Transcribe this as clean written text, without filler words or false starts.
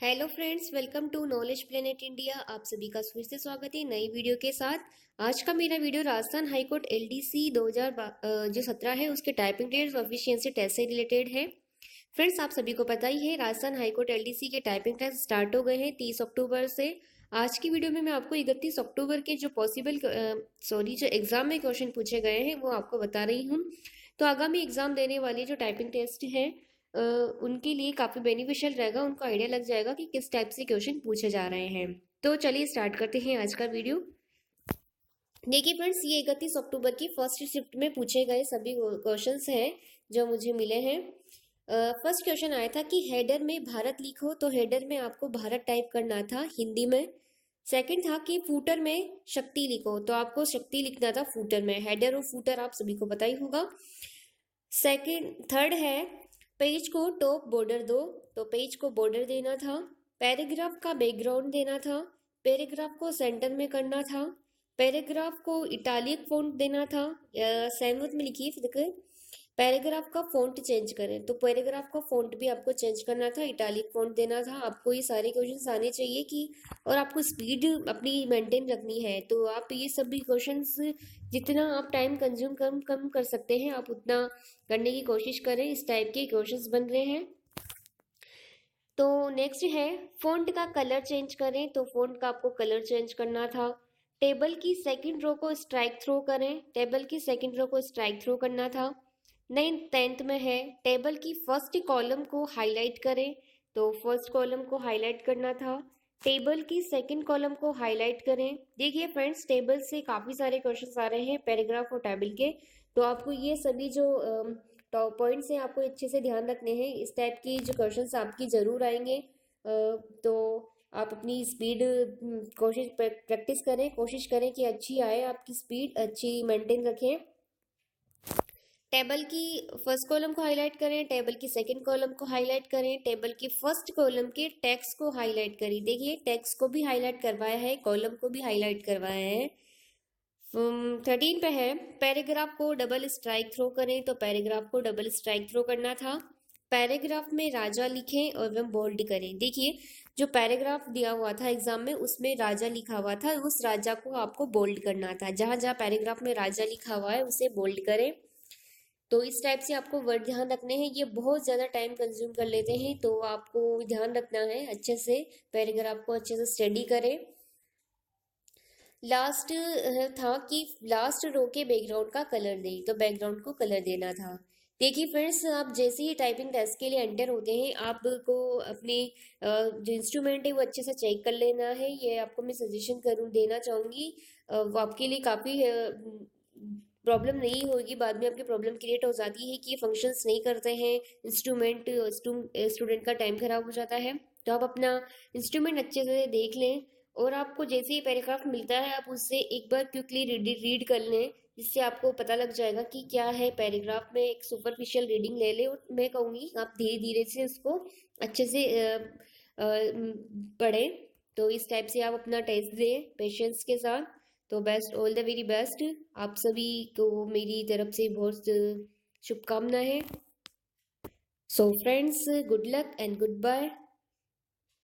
Hello friends, welcome to knowledge planet India. आप सभी का फिर से स्वागत है नई वीडियो के साथ। आज का मेरा वीडियो राजस्थान हाईकोर्ट एलडीसी 2017 है उसके टाइपिंग टेस्ट और एफिशिएंसी टेस्ट से रिलेटेड है। फ्रेंड्स, आप सभी को पता ही है राजस्थान हाईकोर्ट एलडीसी के टाइपिंग टेस्ट स्टार्ट हो गए हैं 30 अक्टूबर से। आज की वीडियो में मैं आपको 31 अक्टूबर के जो एग्जाम में क्वेश्चन पूछे गए हैं वो आपको बता रही हूँ। तो आगामी एग्जाम देने वाली जो टाइपिंग टेस्ट है उनके लिए काफ़ी बेनिफिशियल रहेगा, उनको आइडिया लग जाएगा कि किस टाइप से क्वेश्चन पूछे जा रहे हैं। तो चलिए स्टार्ट करते हैं आज का वीडियो। देखिए फ्रेंड्स, ये 31 अक्टूबर की फर्स्ट शिफ्ट में पूछे गए सभी क्वेश्चंस हैं जो मुझे मिले हैं। फर्स्ट क्वेश्चन आया था कि हेडर में भारत लिखो, तो हेडर में आपको भारत टाइप करना था हिंदी में। सेकंड था कि फूटर में शक्ति लिखो, तो आपको शक्ति लिखना था फूटर में। हेडर और फूटर आप सभी को पता ही होगा। थर्ड है पेज को टॉप बॉर्डर दो, तो पेज को बॉर्डर देना था। पैराग्राफ का बैकग्राउंड देना था। पैराग्राफ को सेंटर में करना था। पैराग्राफ को इटालिक फ़ॉन्ट देना था। सहमत में लिखिए फिर पैराग्राफ का फ़ॉन्ट चेंज करें, तो पैराग्राफ का फ़ॉन्ट भी आपको चेंज करना था, इटालिक फ़ॉन्ट देना था। आपको ये सारे क्वेश्चंस आने चाहिए कि और आपको स्पीड अपनी मेंटेन रखनी है, तो आप ये सभी क्वेश्चंस जितना आप टाइम कंज्यूम कम कम कर सकते हैं आप उतना करने की कोशिश करें। इस टाइप के क्वेश्चंस बन रहे हैं। तो नेक्स्ट है फ़ॉन्ट का कलर चेंज करें, तो फ़ॉन्ट का आपको कलर चेंज करना था। टेबल की सेकंड रो को स्ट्राइक थ्रो करें, टेबल की सेकंड रो को स्ट्राइक थ्रो करना था। 9th में है टेबल की फर्स्ट कॉलम को हाईलाइट करें, तो फर्स्ट कॉलम को हाईलाइट करना था। टेबल की सेकंड कॉलम को हाईलाइट करें। देखिए फ्रेंड्स, टेबल से काफ़ी सारे क्वेश्चंस आ रहे हैं पैराग्राफ और टेबल के, तो आपको ये सभी जो टॉप पॉइंट्स हैं आपको अच्छे से ध्यान रखने हैं। इस टाइप की जो क्वेश्चंस आपकी ज़रूर आएंगे। तो आप अपनी स्पीड कोशिश प्रैक्टिस करें, कोशिश करें कि अच्छी आए, आपकी स्पीड अच्छी मेंटेन रखें। टेबल की फर्स्ट कॉलम को हाईलाइट करें, टेबल की सेकंड कॉलम को हाईलाइट करें, टेबल की फर्स्ट कॉलम के टेक्स्ट को हाईलाइट करें। देखिए टेक्स्ट को भी हाईलाइट करवाया है, कॉलम को भी हाईलाइट करवाया है। 13 पे है पैराग्राफ को डबल स्ट्राइक थ्रो करें, तो पैराग्राफ को डबल स्ट्राइक थ्रो करना था। पैराग्राफ में राजा लिखें और वह बोल्ड करें। देखिए जो पैराग्राफ दिया हुआ था एग्जाम में उसमें राजा लिखा हुआ था, उस राजा को आपको बोल्ड करना था। जहां जहां पैराग्राफ में राजा लिखा हुआ है उसे बोल्ड करें। तो इस टाइप से आपको वर्ड ध्यान रखने हैं। ये बहुत ज़्यादा टाइम कंज्यूम कर लेते हैं, तो आपको ध्यान रखना है अच्छे से, पैराग्राफ को अच्छे से स्टडी करें। लास्ट था कि लास्ट रो के बैकग्राउंड का कलर दें, तो बैकग्राउंड को कलर देना था। देखिए फ्रेंड्स, आप जैसे ही टाइपिंग टेस्ट के लिए एंटर होते हैं आपको अपने जो इंस्ट्रूमेंट है वो अच्छे से चेक कर लेना है। ये आपको मैं सजेशन करूँ देना चाहूँगी। वो आपके लिए काफ़ी प्रॉब्लम नहीं होगी। बाद में आपकी प्रॉब्लम क्रिएट हो जाती है कि ये फंक्शंस नहीं करते हैं इंस्ट्रूमेंट, स्टूडेंट का टाइम खराब हो जाता है। तो आप अपना इंस्ट्रूमेंट अच्छे से देख लें और आपको जैसे ही पैराग्राफ मिलता है आप उससे एक बार क्विकली रीड कर लें, जिससे आपको पता लग जाएगा कि क्या है पैराग्राफ में। एक सुपरफिशियल रीडिंग ले लें और मैं कहूँगी आप धीरे धीरे से उसको अच्छे से पढ़ें। तो इस टाइप से आप अपना टेस्ट दें पेशेंस के साथ। तो best, all the very best. आप सभी को मेरी तरफ से बहुत शुभकामनाएं। So friends, good luck and good bye.